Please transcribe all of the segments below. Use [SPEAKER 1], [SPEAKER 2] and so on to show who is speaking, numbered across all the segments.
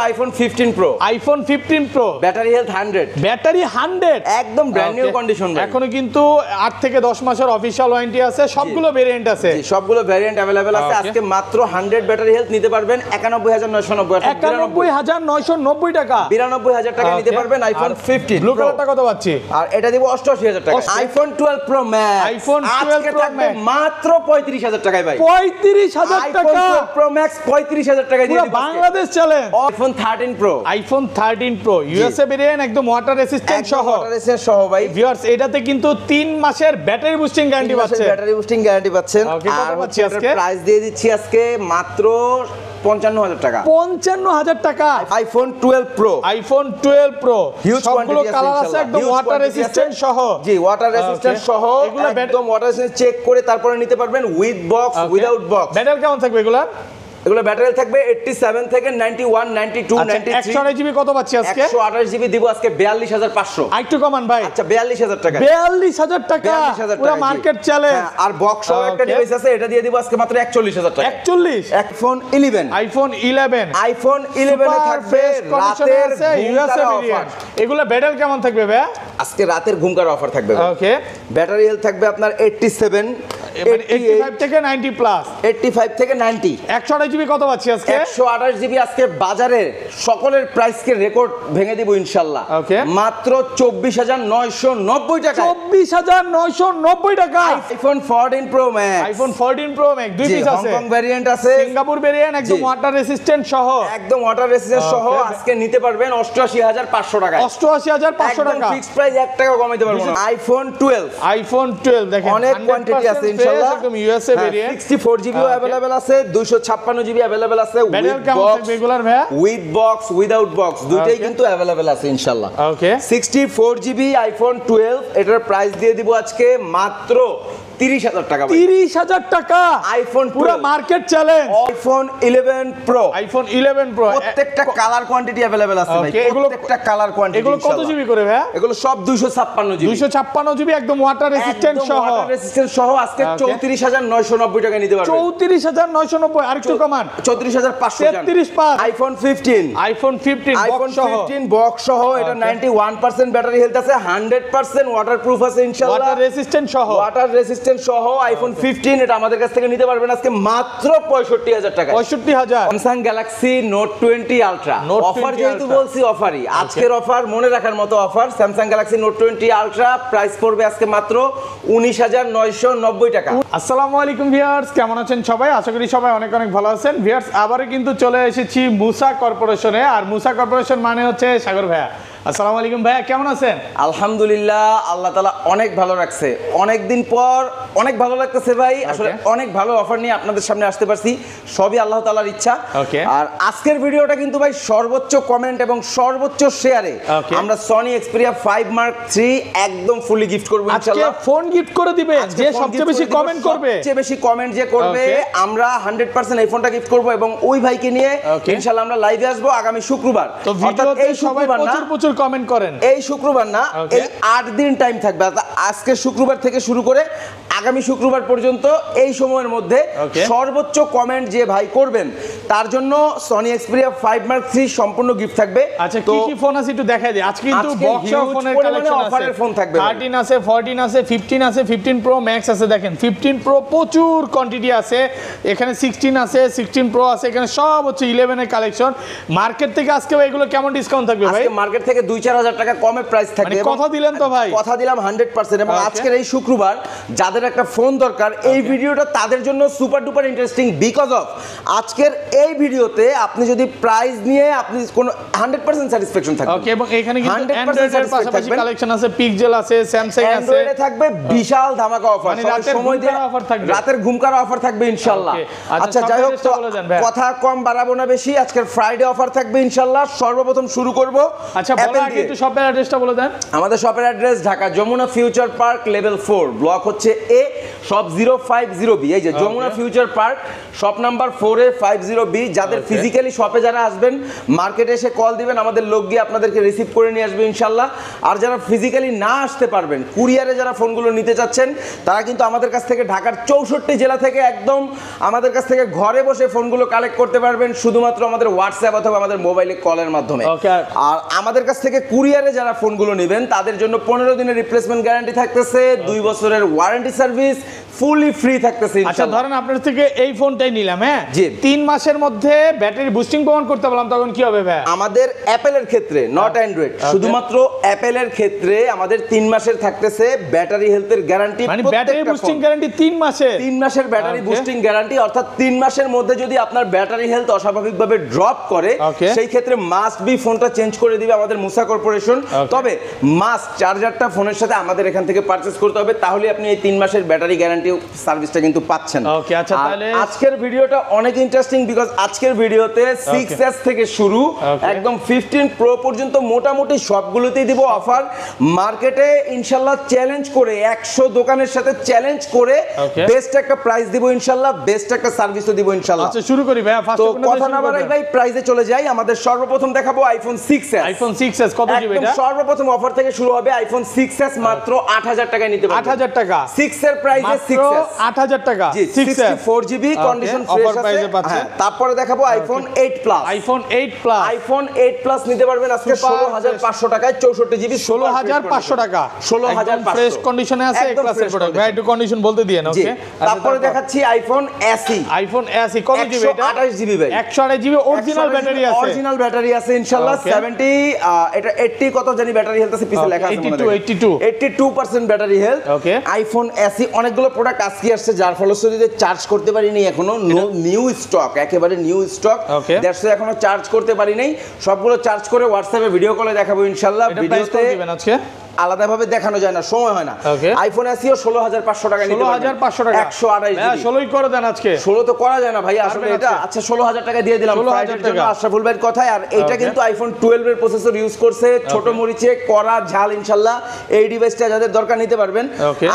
[SPEAKER 1] IPhone 15 pro,
[SPEAKER 2] iPhone 15 pro,
[SPEAKER 1] battery health 100,
[SPEAKER 2] battery 100,
[SPEAKER 1] একদম brand new condition.
[SPEAKER 2] এখনো কিন্তু 8 থেকে 10 মাসের অফিশিয়াল ওয়ারেন্টি আছে, সবগুলো ভেরিয়েন্ট আছে,
[SPEAKER 1] সবগুলো ভেরিয়েন্ট अवेलेबल আছে। আজকে মাত্র 100 ব্যাটারি হেলথ নিতে পারবেন 91990,
[SPEAKER 2] 91990 টাকা,
[SPEAKER 1] 92000 টাকা নিতে পারবেন আইফোন 15
[SPEAKER 2] ব্লু কালারটা কত পাচ্ছি,
[SPEAKER 1] আর এটা দিব 88000 টাকা। IPhone 12 pro max,
[SPEAKER 2] iPhone 12 pro max
[SPEAKER 1] মাত্র 35000 টাকায় ভাই,
[SPEAKER 2] 35000 টাকা,
[SPEAKER 1] আইফোন 12 প্রো ম্যাক্স 35000 টাকায় দিয়ে দিবেন
[SPEAKER 2] Bangladesh challenge.
[SPEAKER 1] IPhone 13 pro,
[SPEAKER 2] iPhone 13 pro USA variant, একদম ওয়াটার রেসিস্ট্যান্ট সহ,
[SPEAKER 1] ওয়াটার রেসিস্ট্যান্ট সহ ভাই।
[SPEAKER 2] ভিউয়ার্স এটাতে কিন্তু 3 মাসের ব্যাটারি বুস্টিং গ্যারান্টি পাচ্ছেন,
[SPEAKER 1] ব্যাটারি বুস্টিং গ্যারান্টি পাচ্ছেন। আর
[SPEAKER 2] পাচ্ছি আজকে
[SPEAKER 1] প্রাইস দিয়ে দিচ্ছি আজকে মাত্র 55000 টাকা,
[SPEAKER 2] 55000 টাকা।
[SPEAKER 1] IPhone 12 pro,
[SPEAKER 2] iPhone 12 pro
[SPEAKER 1] huge
[SPEAKER 2] সবগুলো
[SPEAKER 1] কোয়ান্টিটি
[SPEAKER 2] কালার আছে, একদম ওয়াটার রেসিস্ট্যান্ট সহ।
[SPEAKER 1] জি, ওয়াটার রেসিস্ট্যান্ট সহ,
[SPEAKER 2] এগুলো
[SPEAKER 1] একদম ওয়াটার রেসিস্ট্যান্ট চেক করে তারপরে নিতে পারবেন, with box without box.
[SPEAKER 2] Battery কেমন থাকবে এগুলা?
[SPEAKER 1] এগুলো ব্যাটারি থাকবে 87 থেকে 91, 92, 93।
[SPEAKER 2] 128 জিবি কত পাচ্ছি আজকে?
[SPEAKER 1] 128 জিবি দিব আজকে 42500।
[SPEAKER 2] একটু কমান ভাই।
[SPEAKER 1] আচ্ছা 42000 টাকা,
[SPEAKER 2] 42000 টাকা, পুরো মার্কেট চ্যালেঞ্জ।
[SPEAKER 1] আর বক্স সহ একটা ডিভাইস আছে, এটা দিয়ে দিব আজকে মাত্র 41000 টাকা।
[SPEAKER 2] 41
[SPEAKER 1] আইফোন 11,
[SPEAKER 2] আইফোন 11,
[SPEAKER 1] আইফোন 11 এ থাকবে রাতের
[SPEAKER 2] ইউএসএ ভেরিয়েন্ট। এগুলো ব্যাটারি কেমন থাকবে ভাই?
[SPEAKER 1] আজকে রাতের ঘুমকার অফার থাকবে।
[SPEAKER 2] ওকে,
[SPEAKER 1] ব্যাটারি হেলথ থাকবে আপনার 87,
[SPEAKER 2] 85 থেকে 90 প্লাস,
[SPEAKER 1] 85 থেকে 90।
[SPEAKER 2] 128 জিবি কত পাচ্ছি আজকে?
[SPEAKER 1] 128 জিবি আজকে বাজারে সকলের প্রাইসকে রেকর্ড ভেঙে দিব ইনশাআল্লাহ।
[SPEAKER 2] ওকে,
[SPEAKER 1] মাত্র 24990 টাকা,
[SPEAKER 2] 24990 টাকা।
[SPEAKER 1] IPhone 14 pro max,
[SPEAKER 2] iPhone 14 pro max দুই পিস আছে,
[SPEAKER 1] হংকং ভেরিয়েন্ট আছে,
[SPEAKER 2] সিঙ্গাপুর ভেরিয়েন্ট, একদম ওয়াটার রেসিস্ট্যান্ট সহ,
[SPEAKER 1] একদম ওয়াটার রেসিস্ট্যান্ট সহ আজকে নিতে পারবেন 88500 টাকা,
[SPEAKER 2] 88500 টাকা,
[SPEAKER 1] ফিক্সড প্রাইস 1 টাকা কমাইতে পারবো না। আইফোন 12,
[SPEAKER 2] আইফোন 12 দেখেন
[SPEAKER 1] অনেক কোয়ান্টিটি আছে ইনশাআল্লাহ,
[SPEAKER 2] একদম ইউএসএ ভেরিয়েন্ট,
[SPEAKER 1] 64 জিবিও अवेलेबल আছে, 256 জিবি अवेलेबल আছে, উইথ বক্স উইদাউট বক্স দুইটাই কিন্তু अवेलेबल আছে ইনশাআল্লাহ।
[SPEAKER 2] ওকে,
[SPEAKER 1] 64 জিবি আইফোন 12, এটার প্রাইস দিয়ে দিব আজকে মাত্র 30000 টাকা,
[SPEAKER 2] 30000 টাকা।
[SPEAKER 1] আইফোন
[SPEAKER 2] পুরো market challenge.
[SPEAKER 1] IPhone 11 pro,
[SPEAKER 2] iPhone 11 pro
[SPEAKER 1] প্রত্যেকটা কালার কোয়ান্টিটি अवेलेबल আছে ভাই, প্রত্যেকটা কালার কোয়ান্টিটি।
[SPEAKER 2] এগুলো কত জিবি করে ভাই?
[SPEAKER 1] এগুলো সব 256 জিবি,
[SPEAKER 2] 256 জিবি, একদম ওয়াটার রেসিস্ট্যান্ট সহ,
[SPEAKER 1] ওয়াটার রেসিস্ট্যান্ট সহ আজকে 34990 টাকা নিতে পারবেন,
[SPEAKER 2] 34990, আরেকটু কমান,
[SPEAKER 1] 34500,
[SPEAKER 2] 33500।
[SPEAKER 1] আইফোন 15,
[SPEAKER 2] আইফোন 15
[SPEAKER 1] আইফোন 15 বক্স সহ, এটা 91% ব্যাটারি হেলথ আছে, 100% ওয়াটারপ্রুফ আছে ইনশাআল্লাহ,
[SPEAKER 2] ওয়াটার রেসিস্ট্যান্ট সহ,
[SPEAKER 1] ওয়াটার রেসিস্ট্যান্ট সহ আইফোন 15 এটা আমাদের কাছ থেকে নিতে পারবেন আজকে মাত্র 65000 টাকা,
[SPEAKER 2] 65000।
[SPEAKER 1] Samsung Galaxy note 20 ultra offer, যেহেতু বলছি অফারই, আজকের অফার মনে রাখার মতো offer. Samsung Galaxy note 20 ultra price পড়বে আজকে মাত্র 19990 টাকা।
[SPEAKER 2] আসসালামু আলাইকুম ভিউয়ার্স, কেমন আছেন সবাই? আশা করি সবাই অনেক অনেক ভালো আছেন। ভিউয়ার্স, আবারও কিন্তু চলে এসেছি মুসা কর্পোরেশনে, আর মুসা কর্পোরেশন মানে হচ্ছে সাগর ভাইয়া। আসসালামু আলাইকুম ভাইয়া, কেমন আছেন?
[SPEAKER 1] আলহামদুলিল্লাহ, আল্লাহ তাআলা অনেক ভালো রাখছে, অনেকদিন পর অনেক ভালো লাগতেছে ভাই। আসলে অনেক ভালো অফার নিয়ে আপনাদের সামনে আসতে পারছি, সবই আল্লাহ তাআলার ইচ্ছা। আর আজকের ভিডিওটা কিন্তু ভাই সর্বোচ্চ কমেন্ট এবং সর্বোচ্চ শেয়ারে আমরা সনি এক্সপেরিয়া 5 Mark III একদম ফুলি গিফট করব ইনশাআল্লাহ।
[SPEAKER 2] আজকে ফোন গিফট করে দিবে যে সবচেয়ে বেশি কমেন্ট করবে,
[SPEAKER 1] সবচেয়ে বেশি কমেন্ট যে করবে আমরা 100% এই ফোনটা গিফট করব, এবং ওই ভাইকে নিয়ে ইনশাআল্লাহ আমরা লাইভে আসবো আগামী শুক্রবার।
[SPEAKER 2] অর্থাৎ এই শুক্রবার না, প্রচুর কমেন্ট করেন,
[SPEAKER 1] এই শুক্রবার না, এই 8 দিন টাইম থাকবে, আজকে শুক্রবার থেকে শুরু করে আগামী শুক্রবার পর্যন্ত এই সময়ের মধ্যে সর্বোচ্চ কমেন্ট যে ভাই করবেন তার জন্য সনি এক্সপেরিয়া 5 Mark III সম্পূর্ণ গিফট থাকবে।
[SPEAKER 2] আচ্ছা, কি কি ফোন আছে একটু দেখাই দিই। আজকে কিন্তু বক্স অফ ফোনের কালেকশন আছে,
[SPEAKER 1] অফারের ফোন থাকবে,
[SPEAKER 2] 13 আছে, 14 আছে, 15 আছে, 15 প্রো ম্যাক্স আছে। দেখেন 15 প্রো প্রচুর কোয়ান্টিটি আছে, এখানে 16 আছে, 16 প্রো আছে, এখানে সব হচ্ছে 11 এর কালেকশন। মার্কেট থেকে আজকে এগুলো কেমন ডিসকাউন্ট থাকবে ভাই?
[SPEAKER 1] আজকে মার্কেট থেকে 2-4000 টাকা কমে প্রাইস থাকবে।
[SPEAKER 2] কথা দিলেন তো ভাই? কথা
[SPEAKER 1] দিলাম 100%। এবং আজকের এই শুক্রবার যাদের একটা ফোন দরকার, এই ভিডিওটা তাদের জন্য super duper interesting, because of আজকের এই ভিডিওতে আপনি যদি প্রাইস নিয়ে আপনি কোন 100% স্যাটিসফ্যাকশন থাকবে।
[SPEAKER 2] ওকে, এবং এখানে কিন্তু অ্যান্ড্রয়েডের পাশাপাশি কালেকশন আছে, পিক্সেল আছে, স্যামসাং আছে,
[SPEAKER 1] অ্যান্ড্রয়েডে থাকবে বিশাল ধামাকা অফার,
[SPEAKER 2] মানে রাতের সময় দিয়ে অফার থাকবে,
[SPEAKER 1] রাতের ঘুমকার অফার থাকবে ইনশাআল্লাহ। আচ্ছা যাই হোক, কথা কম বাড়াবো না বেশি, আজকের ফ্রাইডে অফার থাকবে ইনশাআল্লাহ। সর্বপ্রথম শুরু করব
[SPEAKER 2] আচ্ছা বলেন আগে একটু শপের অ্যাড্রেসটা বলে দেন।
[SPEAKER 1] আমাদের শপের address Dhaka Jamuna future park level 4, block হচ্ছে এ, শপ 050B। এই যে Jamuna future park shop number 4 A 50B। যাদের ফিজিক্যালি শপে যারা আসবেন, মার্কেটে এসে কল দিবেন, আমাদের লোক গিয়ে আপনাদেরকে রিসিভ করে নিয়ে আসবে ইনশাল্লাহ। আর যারা ফিজিক্যালি না আসতে পারবেন, কুরিয়ারে যারা ফোনগুলো নিতে চাচ্ছেন, তারা কিন্তু আমাদের কাছ থেকে ঢাকার 64 জেলা থেকে একদম আমাদের কাছ থেকে ঘরে বসে ফোনগুলো কালেক্ট করতে পারবেন, শুধুমাত্র আমাদের হোয়াটসঅ্যাপ অথবা আমাদের মোবাইলে কলের মাধ্যমে। আর আমাদের কাছ থেকে কুরিয়ারে যারা ফোনগুলো নেবেন, তাদের জন্য 15 দিনের রিপ্লেসমেন্ট গ্যারান্টি থাকতেছে, 2 বছরের ওয়ারেন্টি সার্ভিস ফুলি ফ্রি থাকতেছে।
[SPEAKER 2] আচ্ছা ধরেন আপনার থেকে এই ফোনটাই নিলাম, হ্যাঁ, 3 মাসের মধ্যে ব্যাটারি বুস্টিং প্রমাণ করতে বললাম, তখন কি হবে ভাই?
[SPEAKER 1] আমাদের অ্যাপেলের ক্ষেত্রে, নট অ্যান্ড্রয়েড, শুধুমাত্র অ্যাপেলের ক্ষেত্রে আমাদের 3 মাসের থাকতেছে ব্যাটারি হেলথের গ্যারান্টি।
[SPEAKER 2] মানে ব্যাটারি বুস্টিং গ্যারান্টি 3 মাসের,
[SPEAKER 1] 3 মাসের ব্যাটারি বুস্টিং গ্যারান্টি, অর্থাৎ 3 মাসের মধ্যে যদি আপনার ব্যাটারি হেলথ অস্বাভাবিকভাবে ড্রপ করে, সেই ক্ষেত্রে মাস্ট বি ফোনটা চেঞ্জ করে দিবে আমাদের মুসা কর্পোরেশন। তবে মাস্ট চার্জারটা ফোনের সাথে আমাদের এখান থেকে পারচেজ করতে হবে, তাহলে আপনি এই 3 মাসের ব্যাটারি গ্যারান্টি সার্ভিসটা কিন্তু পাচ্ছেন।
[SPEAKER 2] ওকে, আচ্ছা তাহলে
[SPEAKER 1] আজকের ভিডিওটা অনেক ইন্টারেস্টিং, বিকজ আজকের ভিডিওতে 6s থেকে শুরু একদম 15 প্রো পর্যন্ত মোটামুটি সবগুলোতেই দিব অফার। মার্কেটে ইনশাআল্লাহ চ্যালেঞ্জ করে 100 দোকানের সাথে চ্যালেঞ্জ করে বেস্ট একটা প্রাইস দিব ইনশাআল্লাহ, বেস্ট একটা সার্ভিসও দিব ইনশাআল্লাহ।
[SPEAKER 2] আচ্ছা শুরু করি ভাই, ফার্স্ট
[SPEAKER 1] তো কথা না বাড়াই ভাই প্রাইসে চলে যাই। আমাদের সর্বপ্রথম দেখাবো আইফোন 6s।
[SPEAKER 2] আইফোন 6s কত জিবি এটা?
[SPEAKER 1] সর্বপ্রথম অফার থেকে শুরু হবে। আইফোন 6s মাত্র 8000 টাকায় নিতে পারবেন।
[SPEAKER 2] 8000 টাকা
[SPEAKER 1] 6 এর প্রাইসে 6s
[SPEAKER 2] 8000 টাকা,
[SPEAKER 1] 64GB কন্ডিশন ফ্রেশ আছে। তারপরে দেখাবো iPhone 8 plus.
[SPEAKER 2] IPhone 8 plus,
[SPEAKER 1] iPhone 8 plus নিতে পারবেন আজকে 16500 টাকায়, 64GB
[SPEAKER 2] 16500 টাকা,
[SPEAKER 1] 16500
[SPEAKER 2] ফ্রেশ কন্ডিশনে আছে। এই ক্লাসের প্রোডাক্ট ভাই, একটু কন্ডিশন বলতে দিয়েন। ওকে,
[SPEAKER 1] তারপরে দেখাচ্ছি আইফোন SE।
[SPEAKER 2] আইফোন SE কত জিবি এটা?
[SPEAKER 1] 128GB ভাই,
[SPEAKER 2] 128GB অরিজিনাল ব্যাটারি আছে,
[SPEAKER 1] অরিজিনাল ব্যাটারি আছে ইনশাআল্লাহ। 70 এটা 80 কত জানি ব্যাটারি হেলথ আছে, পিছে লেখা আছে 82% ব্যাটারি হেলথ।
[SPEAKER 2] ওকে,
[SPEAKER 1] আইফোন SE অনেকগুলো প্রোডাক্ট আজকে আসছে, যার ফলশ্রুতিতে চার্জ করতে পারিনি এখনো, নিউ স্টক, একেবারে নিউ স্টক, দ্যাটস এখনো চার্জ করতে পারি নাই। সবগুলো চার্জ করে হোয়াটসঅ্যাপে ভিডিও কলে দেখাবো ইনশাআল্লাহ। ভিডিওতে
[SPEAKER 2] দিবেন আজকে,
[SPEAKER 1] আলাদাভাবে দেখানো যায় না, সময় হয় না। আইফোন SEও 16500 টাকা নিতে পারবেন।
[SPEAKER 2] 16500 টাকা
[SPEAKER 1] 128GB।
[SPEAKER 2] 16ই করে দেন আজকে।
[SPEAKER 1] 16 তো করা যায় না ভাই আসলে এটা। আচ্ছা 16000 টাকা দিয়ে দিলাম ফ্রাইডের জন্য আশরাফুল ভাইয়ের কথায়। আর এটা কিন্তু আইফোন 12 এর প্রসেসর ইউজ করছে, ছোট মরিচে করা ঝাল ইনশাআল্লাহ। এই ডিভাইসটা যাদের দরকার নিতে পারবেন।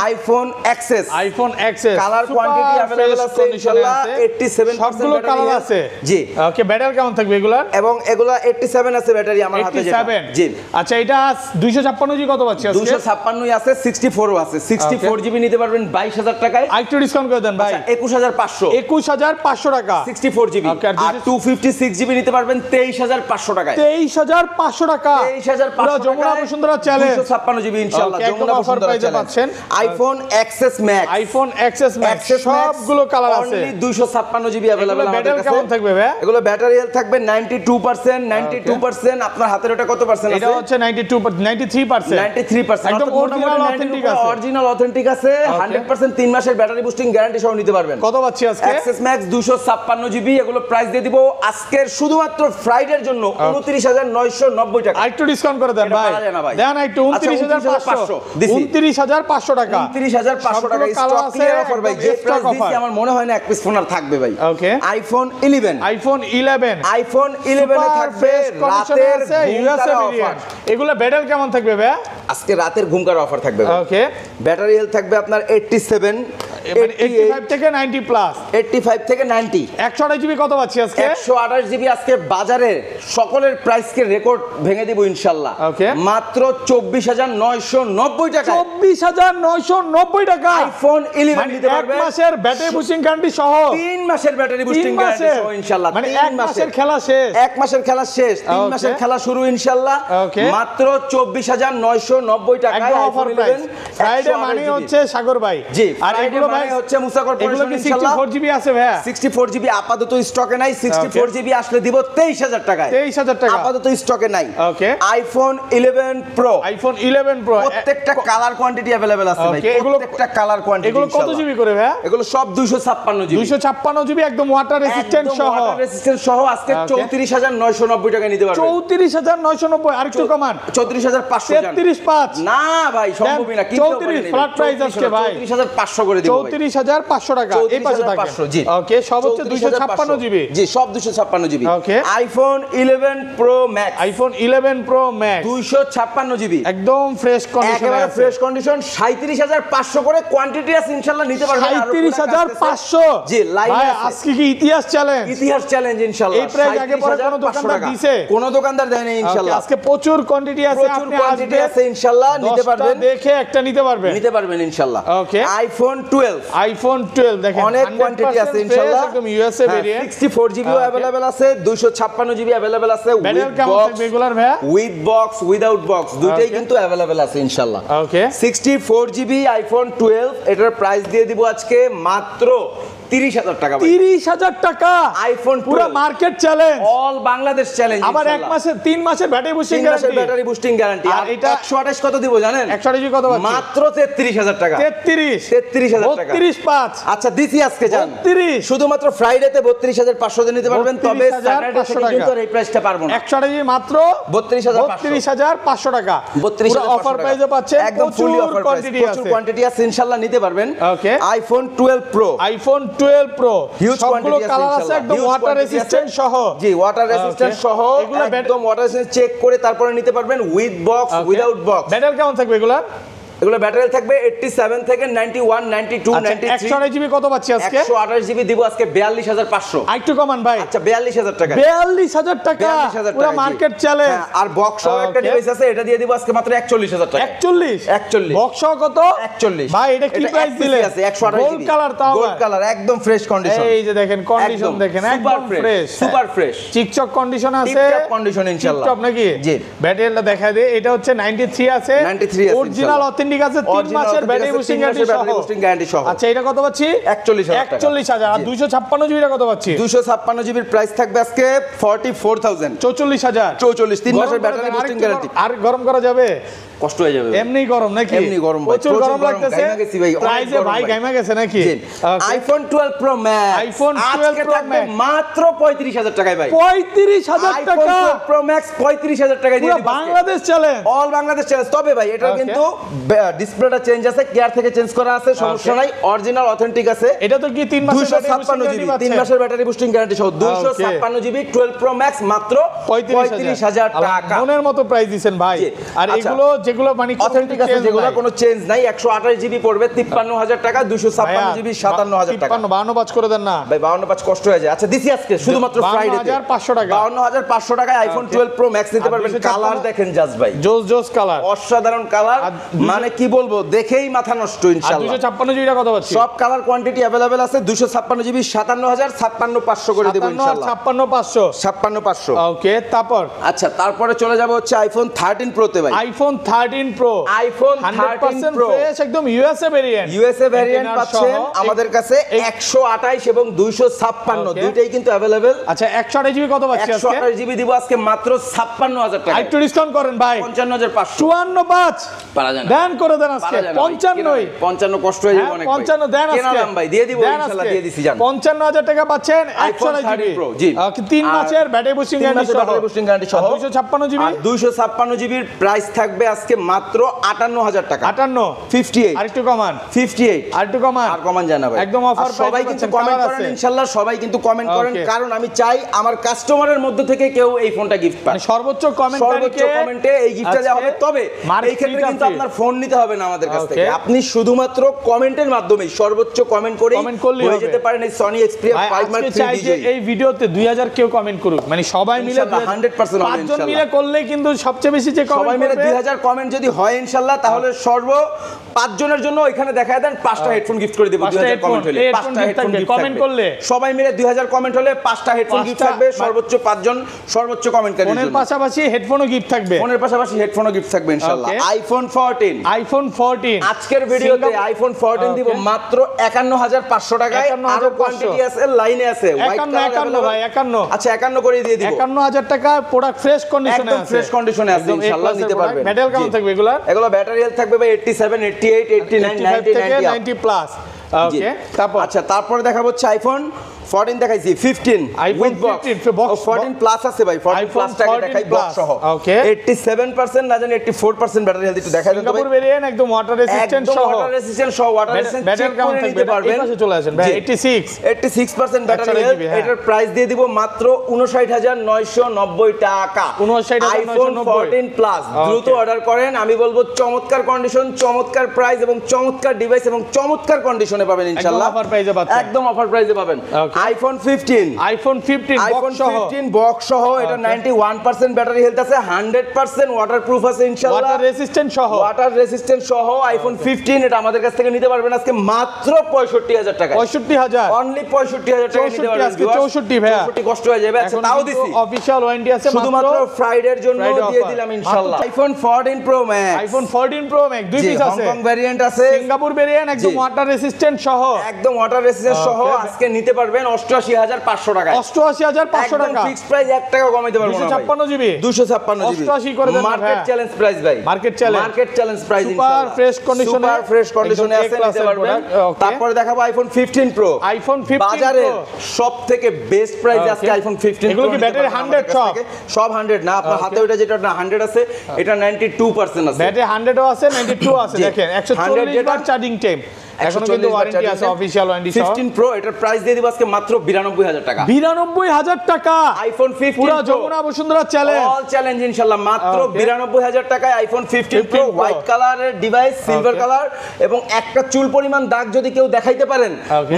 [SPEAKER 1] IPhone XS,
[SPEAKER 2] iPhone XS
[SPEAKER 1] colour quantity available আছে ইনশাআল্লাহ। 87%
[SPEAKER 2] সবগুলো কালার আছে।
[SPEAKER 1] জি
[SPEAKER 2] ওকে, ব্যাটারি কেমন থাকবে এগুলা?
[SPEAKER 1] এবং এগুলা 87 আছে ব্যাটারি আমার হাতে যেটা। জি
[SPEAKER 2] আচ্ছা, এটা 256GB কত পাচ্ছি আজকে?
[SPEAKER 1] 256 আছে, 64 আছে। 64GB নিতে পারবেন 22000 টাকায়।
[SPEAKER 2] আরেকটু ডিসকাউন্ট করে দেন ভাই।
[SPEAKER 1] 21500
[SPEAKER 2] 21500 টাকা
[SPEAKER 1] 64GB। আর 256GB নিতে পারবেন 23500 টাকায়।
[SPEAKER 2] 23500 টাকা
[SPEAKER 1] 23500
[SPEAKER 2] যমুনা বসুন্ধরা চ্যালেঞ্জ।
[SPEAKER 1] 256GB ইনশাআল্লাহ
[SPEAKER 2] যমুনা বসুন্ধরা প্রাইসে পাচ্ছেন।
[SPEAKER 1] IPhone XS Max,
[SPEAKER 2] iPhone XS Max সবগুলো কালার আছে।
[SPEAKER 1] অনলি 256GB अवेलेबल আমাদের
[SPEAKER 2] ব্যাটারি
[SPEAKER 1] কাছে।
[SPEAKER 2] কেমন থাকবে ভাই?
[SPEAKER 1] এগুলো ব্যাটারি হেলথ থাকবে 92%। 92% আপনার হাতের ওটা কত পার্সেন্ট আছে?
[SPEAKER 2] এটা হচ্ছে 93%।
[SPEAKER 1] 93%
[SPEAKER 2] একদম অরিজিনাল অথেন্টিক আছে।
[SPEAKER 1] অরিজিনাল অথেন্টিক আছে 100%। 3 মাসের ব্যাটারি বুস্টিং গ্যারান্টি সহ নিতে পারবেন।
[SPEAKER 2] কত পাচ্ছি আজকে?
[SPEAKER 1] XS Max 256GB। এগুলো প্রাইস দিয়ে দিব আজকের শুধুমাত্র ফ্রাইডের জন্য 29990 টাকা।
[SPEAKER 2] আরেকটু ডিসকাউন্ট করে দেন ভাই। দেন একটু 29500 29500 টাকা
[SPEAKER 1] 29500 টাকা স্টক ক্লিয়ার অফার ভাই। যে প্রাইস দিছি আমার মনে হয় না এক পিস ফোন আর থাকবে ভাই।
[SPEAKER 2] ওকে,
[SPEAKER 1] আইফোন 11
[SPEAKER 2] আইফোন 11
[SPEAKER 1] আইফোন 11 এ থাকবে রাতের
[SPEAKER 2] ইউএসএ
[SPEAKER 1] অফার।
[SPEAKER 2] এগুলো ব্যাটারি কেমন থাকবে ভাই?
[SPEAKER 1] আজকে রাতের ঘুমকার অফার থাকবে।
[SPEAKER 2] ওকে,
[SPEAKER 1] ব্যাটারি হেলথ থাকবে আপনার 87,
[SPEAKER 2] 85 থেকে 90 প্লাস,
[SPEAKER 1] 85 থেকে 90।
[SPEAKER 2] 128GB কত পাচ্ছি আজকে?
[SPEAKER 1] 128GB আজকে বাজারে সকলের প্রাইসকে রেকর্ড ভেঙে দিব ইনশাআল্লাহ। মাত্র 24990 টাকা।
[SPEAKER 2] 24990 টাকা
[SPEAKER 1] আইফোন 11 নিতে পারবেন।
[SPEAKER 2] 1 মাসের ব্যাটারি বুস্টিং গ্যারান্টি সহ,
[SPEAKER 1] 3 মাসের ব্যাটারি বুস্টিং গ্যারান্টি সহ ইনশাআল্লাহ।
[SPEAKER 2] মানে 1 মাসের খেলা শেষ,
[SPEAKER 1] 1 মাসের খেলা শেষ, 3 মাসের খেলা শুরু ইনশাআল্লাহ। মাত্র 24990 টাকায়
[SPEAKER 2] অফার প্রাইস। ফ্রাইডে মানে হচ্ছে সাগর ভাই।
[SPEAKER 1] জি,
[SPEAKER 2] আর এগুলো ভাই
[SPEAKER 1] হচ্ছে মুসা কর্পোরেশন ইনশাআল্লাহ।
[SPEAKER 2] 64GB আছে ভাই।
[SPEAKER 1] 64GB আপাতত স্টকে নাই। 64GB আসলে দিব 23000 টাকায়।
[SPEAKER 2] 23000 টাকা
[SPEAKER 1] আপাতত স্টকে নাই।
[SPEAKER 2] ওকে,
[SPEAKER 1] আইফোন 11 প্রো,
[SPEAKER 2] আইফোন 11 প্রো
[SPEAKER 1] প্রত্যেকটা কালার কোয়ান্টিটি अवेलेबल আছে ভাই। প্রত্যেকটা কালার কোয়ান্টিটি।
[SPEAKER 2] এগুলো কত জিবি করে ভাই?
[SPEAKER 1] এগুলো সব 256GB।
[SPEAKER 2] 256GB একদম ওয়াটার রেসিস্ট্যান্ট সহ।
[SPEAKER 1] ওয়াটার রেসিস্ট্যান্ট সহ আজকে 34990 টাকা নিতে পারবেন।
[SPEAKER 2] 34990 আরেকটু কমান।
[SPEAKER 1] 34500 জান।
[SPEAKER 2] 33500
[SPEAKER 1] না ভাই সম্ভবই না।
[SPEAKER 2] 34 ফ্ল্যাট প্রাইস আজকে ভাই।
[SPEAKER 1] 34500 করে দিব।
[SPEAKER 2] 34500 টাকা এই পাশে থাকে
[SPEAKER 1] 34500 জি
[SPEAKER 2] ওকে সব হচ্ছে 256 জিবি
[SPEAKER 1] জি সব 256 জিবি
[SPEAKER 2] ওকে
[SPEAKER 1] iPhone 11 pro max
[SPEAKER 2] iPhone 11 pro max
[SPEAKER 1] 256 GB
[SPEAKER 2] একদম ফ্রেশ কন্ডিশনে
[SPEAKER 1] একেবারে
[SPEAKER 2] আছে
[SPEAKER 1] ফ্রেশ কন্ডিশন 37500 করে কোয়ান্টিটি আছে ইনশাআল্লাহ নিতে পারবেন
[SPEAKER 2] 37500
[SPEAKER 1] জি লাইভ
[SPEAKER 2] ভাই
[SPEAKER 1] আছে
[SPEAKER 2] আজকে কি ইতিহাস চ্যালেঞ্জ
[SPEAKER 1] ইনশাআল্লাহ
[SPEAKER 2] এই প্রাইস আগে পরে কোন দোকানদার দিছে
[SPEAKER 1] কোন দোকানদার দেয় না ইনশাআল্লাহ
[SPEAKER 2] আজকে প্রচুর কোয়ান্টিটি আছে
[SPEAKER 1] প্রচুর কোয়ান্টিটি আছে ইনশাআল্লাহ নিতে পারবেন
[SPEAKER 2] দেখে একটা নিতে পারবেন
[SPEAKER 1] ইনশাআল্লাহ
[SPEAKER 2] ওকে
[SPEAKER 1] আইফোন 12
[SPEAKER 2] দেখেন
[SPEAKER 1] অনেক কোয়ান্টিটি আছে ইনশাআল্লাহ
[SPEAKER 2] একদম ইউএসএ ভেরিয়েন্ট
[SPEAKER 1] 64 জিবি अवेलेबल আছে 256 জিবি अवेलेबल আছে
[SPEAKER 2] ব্যাটারি কেমন থাকবে এগুলার ভাই
[SPEAKER 1] উইথ বক্স উইদাউট বক্স দুটেই কিন্তু अवेलेबल আছে ইনশাআল্লাহ
[SPEAKER 2] ওকে
[SPEAKER 1] 64 জিবি আইফোন 12 এটার প্রাইস দিয়ে দিব আজকে মাত্র 30000 টাকা
[SPEAKER 2] 30000 টাকা
[SPEAKER 1] আইফোন
[SPEAKER 2] পুরো market challenge
[SPEAKER 1] all Bangladesh challenge
[SPEAKER 2] আবার 1 মাসে 3 মাসের ব্যাটারি বুস্টিং
[SPEAKER 1] 3 মাসের
[SPEAKER 2] গ্যারান্টি
[SPEAKER 1] ব্যাটারি বুস্টিং গ্যারান্টি আর এটা 128 কত দিব জানেন
[SPEAKER 2] 128 কত পাচ্ছি
[SPEAKER 1] মাত্র 33000 টাকা
[SPEAKER 2] 33000 টাকা 335
[SPEAKER 1] আচ্ছা দিছি আজকে জান
[SPEAKER 2] 32
[SPEAKER 1] শুধুমাত্র ফ্রাইডেতে 32500 দিয়ে নিতে পারবেন তবে স্যাটারডে থেকে কিন্তু এই প্রাইসটা পারবো না
[SPEAKER 2] 128 মাত্র 32500 টাকা
[SPEAKER 1] 32500
[SPEAKER 2] অফার প্রাইসে পাচ্ছেন
[SPEAKER 1] একদম ফুলি অফার প্রাইস প্রচুর কোয়ান্টিটি আছে ইনশাআল্লাহ নিতে পারবেন
[SPEAKER 2] ওকে
[SPEAKER 1] iPhone 12 pro
[SPEAKER 2] iPhone 12 pro
[SPEAKER 1] huge quantity আছে
[SPEAKER 2] কালার আছে একদম ওয়াটার রেজিস্ট্যান্ট সহ
[SPEAKER 1] জি ওয়াটার রেজিস্ট্যান্ট সহ একদম ওয়াটার রেজিস্ট্যান্ট চেক করে তারপরে নিতে পারবেন with box without box
[SPEAKER 2] battery কেমন থাকবে এগুলা
[SPEAKER 1] এগুলো ব্যাটারি থাকবে 87 থেকে 91 92 93
[SPEAKER 2] 128 জিবি কত পাচ্ছি আজকে
[SPEAKER 1] 128 জিবি দিব আজকে 42500
[SPEAKER 2] আরেকটু কমান ভাই
[SPEAKER 1] আচ্ছা 42000 টাকা
[SPEAKER 2] 42000 টাকা পুরো মার্কেট চ্যালেঞ্জ
[SPEAKER 1] আর বক্স সহ একটা ডিভাইস আছে এটা দিয়ে দিব আজকে মাত্র 41000 টাকা
[SPEAKER 2] 41 বক্স সহ কত
[SPEAKER 1] 41
[SPEAKER 2] ভাই এটা কি প্রাইস দিলে
[SPEAKER 1] আছে 128
[SPEAKER 2] গোল্ড কালার তাও
[SPEAKER 1] গোল্ড কালার একদম ফ্রেশ কন্ডিশন
[SPEAKER 2] এই যে দেখেন কন্ডিশন দেখেন একদম ফ্রেশ
[SPEAKER 1] সুপার ফ্রেশ
[SPEAKER 2] চিকচক কন্ডিশন আছে
[SPEAKER 1] টিপটপ কন্ডিশন ইনশাআল্লাহ
[SPEAKER 2] টিপটপ নাকি
[SPEAKER 1] জি
[SPEAKER 2] ব্যাটারিটা দেখা দে এটা হচ্ছে 93 আছে
[SPEAKER 1] 93 আছে
[SPEAKER 2] অরিজিনাল অথেন্টিক আছে 3 মাসের ব্যাটারি বুস্টিং গ্যারান্টি সহ আচ্ছা এটা কত পাচ্ছি 41000 আর 256 জিবিটা কত পাচ্ছি
[SPEAKER 1] 256 জিবির প্রাইস থাকবে আজকে 44000
[SPEAKER 2] 44000
[SPEAKER 1] 44 3 মাসের ব্যাটারি বুস্টিং গ্যারান্টি
[SPEAKER 2] আর গরম করা যাবে
[SPEAKER 1] কষ্ট হয়ে যাবে
[SPEAKER 2] এমনি গরম নাকি
[SPEAKER 1] এমনি গরম
[SPEAKER 2] প্রচুর গরম লাগতেছে প্রাইসে ভাই গাইমা গেছে নাকি
[SPEAKER 1] iPhone 12 pro max
[SPEAKER 2] iPhone 12 pro max
[SPEAKER 1] মাত্র 35000 টাকায় ভাই
[SPEAKER 2] 35000 টাকা
[SPEAKER 1] আইফোন 12 প্রো ম্যাক্স 35000 টাকায় দিয়ে দিবেন
[SPEAKER 2] Bangladesh challenge
[SPEAKER 1] all Bangladesh challenge তবে ভাই এটা কিন্তু ডিসপ্লেটা চেঞ্জ আছে কেয়ার থেকে চেঞ্জ করা আছে সমস্যা নাই অরিজিনাল অথেন্টিক আছে
[SPEAKER 2] এটা তো কি 3 মাসের ব্যাটারি
[SPEAKER 1] 3 মাসের ব্যাটারি বুস্টিং গ্যারান্টি সহ 256 জিবি 12 প্রো ম্যাক্স মাত্র 35000 টাকা
[SPEAKER 2] মনের মতো প্রাইস দিবেন ভাই আর এগুলো যেগুলো মানে
[SPEAKER 1] অথেন্টিক আছে যেগুলো কোনো চেঞ্জ নাই 128 জিবি পড়বে 53000 টাকা 256 জিবি 57000 টাকা
[SPEAKER 2] 52 পাঁচ করে দেন না
[SPEAKER 1] ভাই 52 কষ্ট হয়ে যায় আচ্ছা দিছি আজকে শুধুমাত্র ফ্রাইডে
[SPEAKER 2] 52500 টাকা
[SPEAKER 1] 52500 টাকায় আইফোন 12 প্রো ম্যাক্স নিতে পারবেন কালার দেখেন জাস্ট ভাই
[SPEAKER 2] জোস কালার
[SPEAKER 1] অসাধারণ কালার মানে কি বলবো দেখেই মাথা নষ্ট ইনশাআল্লাহ
[SPEAKER 2] 256 জিবিটা কত পাচ্ছি
[SPEAKER 1] সব কালার কোয়ান্টিটি अवेलेबल আছে 256 জিবি 57000 57500 করে দেব ইনশাআল্লাহ 56500
[SPEAKER 2] ওকে তারপর
[SPEAKER 1] আচ্ছা তারপরে চলে যাব হচ্ছে আইফোন 13 প্রো তে ভাই
[SPEAKER 2] iPhone 13 pro
[SPEAKER 1] iPhone 13 pro
[SPEAKER 2] fresh একদম ইউএসএ
[SPEAKER 1] ভেরিয়েন্ট পাচ্ছেন আমাদের কাছে 128 এবং 256 দুটেই কিন্তু अवेलेबल
[SPEAKER 2] আচ্ছা 128 জিবি কত পাচ্ছি আজকে
[SPEAKER 1] 128 জিবি দিব আজকে মাত্র 56000 টাকা
[SPEAKER 2] একটু ডিসকাউন্ট করেন ভাই
[SPEAKER 1] 55500
[SPEAKER 2] 545
[SPEAKER 1] পারা যায় না
[SPEAKER 2] দেন করে দেন আজকে
[SPEAKER 1] 55 কষ্ট হয়ে যাবে অনেক
[SPEAKER 2] 55 দেন আজকে
[SPEAKER 1] কেনালাম ভাই দিয়ে দিব ইনশাআল্লাহ দিয়ে দিছি জান
[SPEAKER 2] 55000 টাকা পাচ্ছেন 128 জিবি
[SPEAKER 1] প্রো জি
[SPEAKER 2] 3 মাসের ব্যাটারি বুস্টিং গ্যারান্টি সহ
[SPEAKER 1] 256 জিবি আর 256 জিবির প্রাইস থাকবে আজকে মাত্র 58000 টাকা
[SPEAKER 2] 58
[SPEAKER 1] 58
[SPEAKER 2] আরেকটু কমান
[SPEAKER 1] 58
[SPEAKER 2] আরেকটু কমান
[SPEAKER 1] আর কমান জানা ভাই
[SPEAKER 2] একদম অফার
[SPEAKER 1] সবাই কিন্তু কমেন্ট করেন ইনশাআল্লাহ সবাই কিন্তু কমেন্ট করেন কারণ আমি চাই আমার কাস্টমারের মধ্যে থেকে কেউ এই ফোনটা গিফট পায়
[SPEAKER 2] সর্বোচ্চ
[SPEAKER 1] কমেন্টে এই গিফটটা দেওয়া হবে তবে এই ক্ষেত্রে কিন্তু আপনার ফোন নিতে হবে না আমাদের কাছ থেকে আপনি শুধুমাত্র কমেন্টের মাধ্যমে সর্বোচ্চ কমেন্ট করে হয়ে যেতে পারেন এই সনি এক্সপিরিয়া 5 মার্ক 3 ডিজে
[SPEAKER 2] এই ভিডিওতে 2000 কেউ কমেন্ট করুক মানে সবাই মিলে
[SPEAKER 1] 100%
[SPEAKER 2] পাঁচজন মিলে করলে কিন্তু সবচেয়ে বেশি যে কমেন্ট
[SPEAKER 1] সবাই মিলে 2000 কমেন্ট যদি হয় ইনশাআল্লাহ তাহলে সর্ব 5 জনের জন্য এখানে দেখায় দেন 5টা হেডফোন গিফট করে দেব 2000 কমেন্ট হলে 5টা হেডফোন গিফট
[SPEAKER 2] কমেন্ট করলে
[SPEAKER 1] সবাই মিলে 2000 কমেন্ট হলে 5টা হেডফোন গিফট থাকবে সর্বোচ্চ 5 জন সর্বোচ্চ কমেন্টকারীর জন্য
[SPEAKER 2] ফোনের পাশাপাশি হেডফোনও গিফট থাকবে
[SPEAKER 1] ফোনের পাশাপাশি হেডফোনও গিফট থাকবে ইনশাআল্লাহ আইফোন 14 আজকের ভিডিওতে আইফোন 14 দিব মাত্র 51500 টাকায় আর কোয়ান্টিটি আছে লাইনে আছে
[SPEAKER 2] 51 ভাই 51
[SPEAKER 1] আচ্ছা 51 করে দিয়ে দিব
[SPEAKER 2] 51000 টাকা প্রোডাক্ট ফ্রেশ কন্ডিশনে আছে
[SPEAKER 1] ফ্রেশ কন্ডিশনে আছে ইনশাআল্লাহ নিতে পারবেন
[SPEAKER 2] ব্যাটারি কেমন থাকবে এগুলো
[SPEAKER 1] ব্যাটারি হেলথ থাকবে ভাই 87 88 89 90
[SPEAKER 2] 90 প্লাস ওকে তারপর
[SPEAKER 1] আচ্ছা তারপরে দেখা হচ্ছে আইফোন 14 দেখাইছি, 15
[SPEAKER 2] iPhone
[SPEAKER 1] with box
[SPEAKER 2] 15 box
[SPEAKER 1] 14 plus আছে ভাই, 14 প্লাসটাকে দেখাই বক্স সহ।
[SPEAKER 2] ওকে
[SPEAKER 1] 87% না জানি 84% ব্যাটারি হেলথ একটু দেখাই দেন তো ভাই।
[SPEAKER 2] সিঙ্গাপুর ভেরিয়েন্ট একদম ওয়াটার রেজিস্ট্যান্ট সহ,
[SPEAKER 1] ওয়াটার রেজিস্ট্যান্ট সহ, ওয়াটার রেজিস্ট্যান্ট চেক করে নিতে পারবেন।
[SPEAKER 2] এই পাশে চলে আসেন ভাই।
[SPEAKER 1] 86% ব্যাটারি হেলথ। এটার প্রাইস দিয়ে দিব মাত্র 59990 টাকা।
[SPEAKER 2] 59,990
[SPEAKER 1] iPhone 14 প্লাস দ্রুত অর্ডার করেন। আমি বলবো চমৎকার কন্ডিশন, চমৎকার প্রাইস এবং চমৎকার ডিভাইস এবং চমৎকার কন্ডিশনে পাবেন ইনশাআল্লাহ।
[SPEAKER 2] অফার প্রাইসে পাচ্ছেন,
[SPEAKER 1] একদম অফার প্রাইসে পাবেন। iPhone 15 বক্স সহ, এটা 91% ব্যাটারি হেলথ আছে, 100% ওয়াটারপ্রুফ আছে ইনশাআল্লাহ,
[SPEAKER 2] ওয়াটার রেজিস্ট্যান্ট সহ
[SPEAKER 1] iPhone 15 এটা আমাদের কাছ থেকে নিতে পারবেন আজকে মাত্র 65000 টাকা।
[SPEAKER 2] 65000
[SPEAKER 1] অনলি 65000 টাকা নিতে পারবেন।
[SPEAKER 2] আজকে 64 ভাইয়া,
[SPEAKER 1] 64 কষ্ট হয়ে যাবে। আচ্ছা তাও দিছি,
[SPEAKER 2] অফিশিয়াল ওয়ারেন্টি আছে
[SPEAKER 1] শুধুমাত্র ফ্রাইডের জন্য দিয়ে দিলাম ইনশাআল্লাহ। iPhone 14 Pro Max,
[SPEAKER 2] iPhone 14 Pro Max দুই পিস আছে,
[SPEAKER 1] হংকং ভেরিয়েন্ট আছে,
[SPEAKER 2] সিঙ্গাপুর ভেরিয়েন্ট একদম ওয়াটার রেজিস্ট্যান্ট সহ,
[SPEAKER 1] একদম ওয়াটার রেজিস্ট্যান্ট সহ আজকে নিতে পারবেন 88500 টাকা।
[SPEAKER 2] 88500 টাকা
[SPEAKER 1] ফিক্সড প্রাইস 1 টাকা কমাইতে পারবো না ভাই।
[SPEAKER 2] 256 জিবি
[SPEAKER 1] 256 জিবি
[SPEAKER 2] 88 করে দেন
[SPEAKER 1] মার্কেট চ্যালেঞ্জ প্রাইস ভাই, market challenge price
[SPEAKER 2] super fresh কন্ডিশনে,
[SPEAKER 1] সুপার ফ্রেশ কন্ডিশনে আছে, নিতে পারবেন। তারপরে দেখাবো iPhone 15 Pro,
[SPEAKER 2] iPhone 15
[SPEAKER 1] বাজারে সবথেকে বেস্ট প্রাইসে আজকে iPhone 15
[SPEAKER 2] এগুলো কি ব্যাটারি 100
[SPEAKER 1] সব 100 না, আপনার হাতে ওটা যেটা 100 আছে এটা 92% আছে,
[SPEAKER 2] ব্যাটারি 100 ও আছে 92 আছে। দেখেন 140 বার চার্জিং টাইম, এখনো কিন্তু ওয়ারেন্টি আছে, অফিশিয়াল ওয়ারেন্টি সহ।
[SPEAKER 1] 15 Pro এটার প্রাইস দিয়ে দিব আজকে মাত্র 92000 টাকা।
[SPEAKER 2] 92000 টাকা
[SPEAKER 1] iPhone 15
[SPEAKER 2] পুরো Jamuna Bashundhara challenge,
[SPEAKER 1] all challenge ইনশাআল্লাহ মাত্র 92000 টাকায় iPhone 15 Pro হোয়াইট কালারের ডিভাইস, সিলভার কালার, এবং একটা চুল পরিমাণ দাগ যদি কেউ দেখাইতে পারেন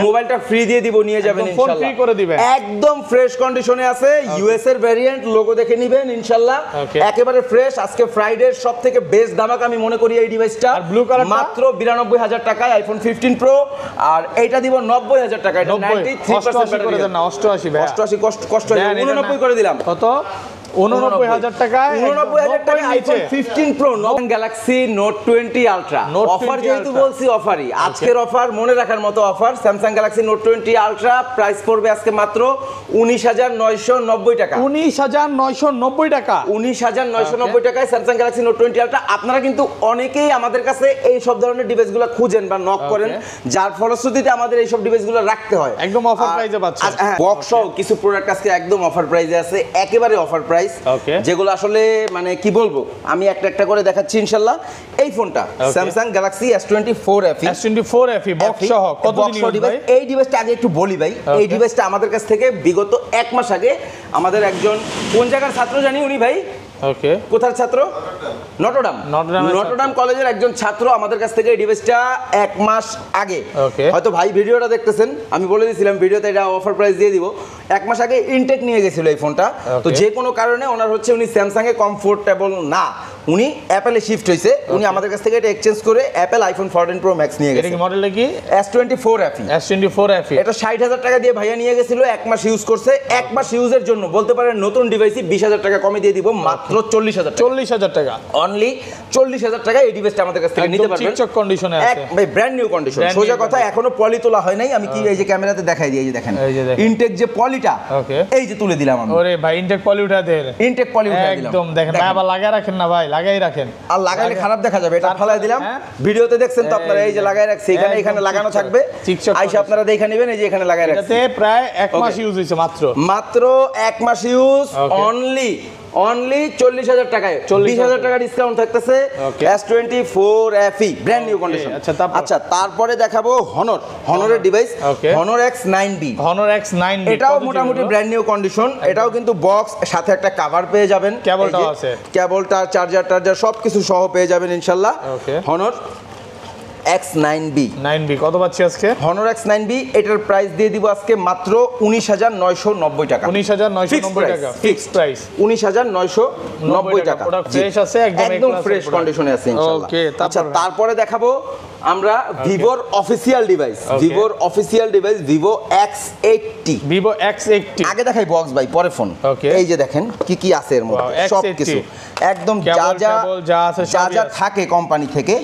[SPEAKER 1] মোবাইলটা ফ্রি দিয়ে দিব, নিয়ে যাবেন ইনশাআল্লাহ,
[SPEAKER 2] ফ্রি করে দিবেন।
[SPEAKER 1] একদম ফ্রেশ কন্ডিশনে আছে, ইউএস এর ভেরিয়েন্ট, লোগো দেখে নেবেন ইনশাআল্লাহ, একেবারে ফ্রেশ। আজকে ফ্রাইডে সবথেকে বেস্ট দামাক আমি মনে করি এই ডিভাইসটা, মাত্র 92000 টাকায় iPhone 15 Pro, আর এইটা দিব 90000 টাকা। এটা 93% ব্যাটারি হেলথ।
[SPEAKER 2] 88 ভাই,
[SPEAKER 1] 88 কষ্ট হয়ে 89 করে দিলাম।
[SPEAKER 2] কত 89000 টাকায়
[SPEAKER 1] 89000 টাকা iPhone 15 Pro, Galaxy Note 20 Ultra। Offer যেহেতু বলছি অফারই, আজকের অফার মনে রাখার মতো offer. Samsung Galaxy Note 20 Ultra price পড়বে আজকে মাত্র 19990 টাকা।
[SPEAKER 2] 19990 টাকা,
[SPEAKER 1] 19990 টাকায় Samsung Galaxy Note 20 Ultra। আপনারা কিন্তু অনেকেই আমাদের কাছে এই সব ধরনের ডিভাইসগুলো খুঁজেন বা নক করেন, যার ফলশ্রুতিতে আমাদের এই সব ডিভাইসগুলো রাখতে হয়।
[SPEAKER 2] একদম অফার প্রাইসে পাচ্ছেন।
[SPEAKER 1] হ্যাঁ, বক্স সহ কিছু প্রোডাক্ট আজকে একদম অফার প্রাইসে আছে, একেবারে অফার প্রাইস, যেগুলো আসলে মানে কি বলবো, আমি একটা একটা করে দেখাচ্ছি ইনশাআল্লাহ। এই ফোনটা Samsung Galaxy S24 FE
[SPEAKER 2] box সহ কত দিন
[SPEAKER 1] ডিভাইস। এই ডিভাইসটা আগে একটু বলি ভাই, এই ডিভাইসটা আমাদের কাছ থেকে বিগত 1 মাস আগে আমাদের একজন কোন জায়গার ছাত্র জানি উনি ভাই,
[SPEAKER 2] ওকে
[SPEAKER 1] কোথার ছাত্র, নটরডাম কলেজের একজন ছাত্র আমাদের কাছ থেকে এই ডিভাইসটা 1 মাস আগে, হয়তো ভাই ভিডিওটা দেখতেছেন, আমি বলে দিয়েছিলাম ভিডিওতে এটা অফার প্রাইস দিয়ে দিব, 1 মাস আগে ইনটেক নিয়ে গেছিল এই ফোনটা। তো যে কোনো কারণে ওনার হচ্ছে উনি স্যামসাং এ কমফোর্টেবল না, উনি অ্যাপেলে শিফট হয়েছে, উনি আমাদের কাছ থেকে এটা এক্সচেঞ্জ করে অ্যাপেল iPhone 14 Pro Max নিয়ে গেছে।
[SPEAKER 2] এটা কি মডেলটা কি?
[SPEAKER 1] S24 FE। এটা 60000 টাকা দিয়ে ভাইয়া নিয়ে গেছিল, 1 মাস ইউজ করছে। 1 মাস ইউজের জন্য বলতে পারেন নতুন ডিভাইসই 20000 টাকা কমে দিয়ে দিব, মাত্র 40000 টাকা। অনলি 40000 টাকা এই ডিভাইসটা আমাদের কাছ থেকে নিতে পারবেন,
[SPEAKER 2] ঠিকঠাক কন্ডিশনে আছে
[SPEAKER 1] ভাই, ব্র্যান্ড নিউ কন্ডিশন। সোজা কথা, এখনো পলি তোলা হয় নাই। আমি কি এই যে ক্যামেরাতে দেখাই দিই, এই যে দেখেন ইনটেক যে পলিটা, এই যে তুলে দিলাম আমি।
[SPEAKER 2] ওরে ভাই, ইনটেক পলি উঠা দেন,
[SPEAKER 1] ইনটেক পলি উঠা দিলাম,
[SPEAKER 2] একদম দেখেন ভাই, আবার লাগায় রাখেন না ভাই, লাগাই রাখেন,
[SPEAKER 1] আর লাগাইলে খারাপ দেখা যাবে, এটা ফালাই দিলাম। ভিডিওতে দেখছেন তো আপনারা, এই যে লাগাই রাখছি, এখানে লাগানো থাকবে, আইসা আপনারা দেখে নেবেন, এই যে এখানে লাগাই রাখছি।
[SPEAKER 2] এটাতে প্রায় 1 মাস ইউজ হইছে, মাত্র 1 মাস ইউজ,
[SPEAKER 1] অনলি 40000 টাকায় 20000 টাকা ডিসকাউন্ট থাকতেছে। S24 FE brand new condition. আচ্ছা, তারপরে দেখাবো হনরের ডিভাইস, Honor X9B। এটাও মোটামুটি ব্র্যান্ড নিউ কন্ডিশন, এটাও কিন্তু বক্স সাথে একটা কভার পেয়ে যাবেন,
[SPEAKER 2] কেবলটাও আছে,
[SPEAKER 1] কেবলটা চার্জার সবকিছু সহ পেয়ে যাবেন ইনশাআল্লাহ। Honor X9B
[SPEAKER 2] কত পাচ্ছি আজকে?
[SPEAKER 1] Honor X9B এটার প্রাইস দিয়ে দিব আজকে মাত্র 19990 টাকা।
[SPEAKER 2] 19990 টাকা ফিক্সড প্রাইস,
[SPEAKER 1] 19990 টাকা।
[SPEAKER 2] প্রোডাক্ট ফ্রেশ আছে,
[SPEAKER 1] একদম ফ্রেশ কন্ডিশনে আছে ইনশাআল্লাহ।
[SPEAKER 2] ওকে,
[SPEAKER 1] আচ্ছা, তারপরে দেখাবো আমরা ভিভোর অফিশিয়াল ডিভাইস, Vivo X80। আগে দেখাই বক্স ভাই, পরে ফোন। এই যে দেখেন কি আছে এর মধ্যে, সবকিছু একদম যা থাকে কোম্পানি থেকে